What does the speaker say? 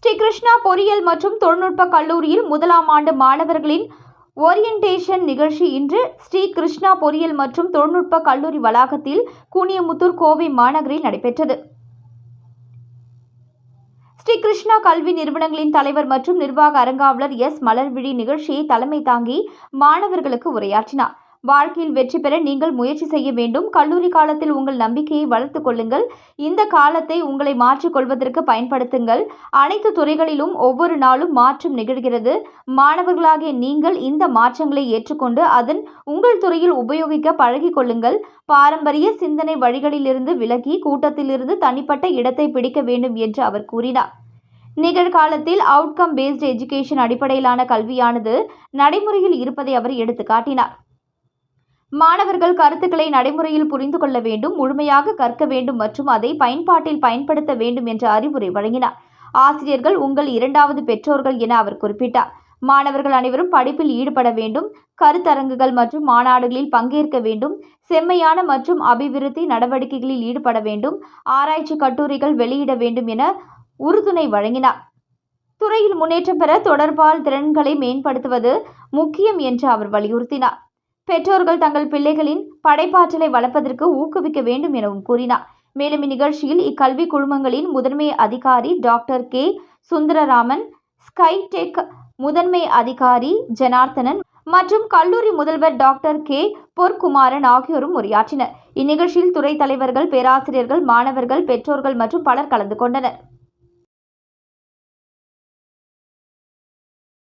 ஸ்ரீ கிருஷ்ணா பொறியியல் மற்றும் தொழில்நுட்ப கல்லூரியில் முதலாம் ஆண்டு மாணவர்களின் ஓரியன்டேஷன் நிகழ்ச்சி இன்று ஸ்ரீ கிருஷ்ணா பொறியியல் மற்றும் தொழில்நுட்ப கல்லூரி வளாகத்தில் கூனியமுத்தூர், கோவை மாநகரில் நடைபெற்றது. ஸ்ரீ கிருஷ்ணா கல்வி நிறுவனங்களின் தலைவர் மற்றும் நிர்வாக அரங்காவலர் எஸ். மலர்விழி நிகழ்ச்சியை தலைமை தாங்கி மாணவர்களுக்கு உரையாற்றினார். வாழ்க்கையில் வெற்றி பெற நீங்கள் முயற்சி செய்ய வேண்டும். கல்லூரி காலத்தில் உங்கள் நம்பிக்கையை வளர்த்துக் கொள்ளுங்கள். இந்த காலத்தை உங்களை மாற்றிக் கொள்வதற்கு பயன்படுத்துங்கள். அனைத்து துறைகளிலும் ஒவ்வொரு நாளும் மாற்றம் நிகழ்கிறது. மாணவர்களாகிய நீங்கள் இந்த மாற்றங்களை ஏற்றுக்கொண்டு அதன் உங்கள் துறையில் உபயோகிக்க பழகிக் கொள்ளுங்கள். பாரம்பரிய சிந்தனை வழிகளிலிருந்து விலகி கூட்டத்திலிருந்து தனிப்பட்ட இடத்தை பிடிக்க வேண்டும் என்று அவர் கூறினார். நிகழ்காலத்தில் அவுட்கம் பேஸ்டு எஜுகேஷன் அடிப்படையிலான கல்வியானது நடைமுறையில் இருப்பதை அவர் எடுத்துக்காட்டினார். மாணவர்கள் கருத்துக்களை நடைமுறையில் புரிந்து கொள்ள வேண்டும், முழுமையாக கற்க வேண்டும் மற்றும் அதை பயன்பாட்டில் பயன்படுத்த வேண்டும் என்ற அறிவுரை வழங்கினார். ஆசிரியர்கள் உங்கள் இரண்டாவது பெற்றோர்கள் என அவர் குறிப்பிட்டார். மாணவர்கள் அனைவரும் படிப்பில் ஈடுபட வேண்டும், கருத்தரங்குகள் மற்றும் மாநாடுகளில் பங்கேற்க வேண்டும், செம்மையான மற்றும் அபிவிருத்தி நடவடிக்கைகளில் ஈடுபட வேண்டும், ஆராய்ச்சி கட்டுரைகள் வெளியிட வேண்டும் என உறுதுணை வழங்கினார். துறையில் முன்னேற்றம் பெற தொடர்பால் திறன்களை மேம்படுத்துவது முக்கியம் என்று அவர் வலியுறுத்தினார். பெற்றோர்கள் தங்கள் பிள்ளைகளின் படைப்பாற்றலை வளர்ப்பதற்கு ஊக்குவிக்க வேண்டும் எனவும் கூறினார். மேலும் இந்நிகழ்ச்சியில் இக்கல்வி குழுமங்களின் முதன்மை அதிகாரி டாக்டர் கே. சுந்தரராமன், ஸ்கைடெக் முதன்மை அதிகாரி ஜனார்த்தனன் மற்றும் கல்லூரி முதல்வர் டாக்டர் கே. பொற்குமாரன் ஆகியோரும் உரையாற்றினர். இந்நிகழ்ச்சியில் துறை தலைவர்கள், பேராசிரியர்கள், மாணவர்கள், பெற்றோர்கள் மற்றும் பலர் கலந்து கொண்டனர்.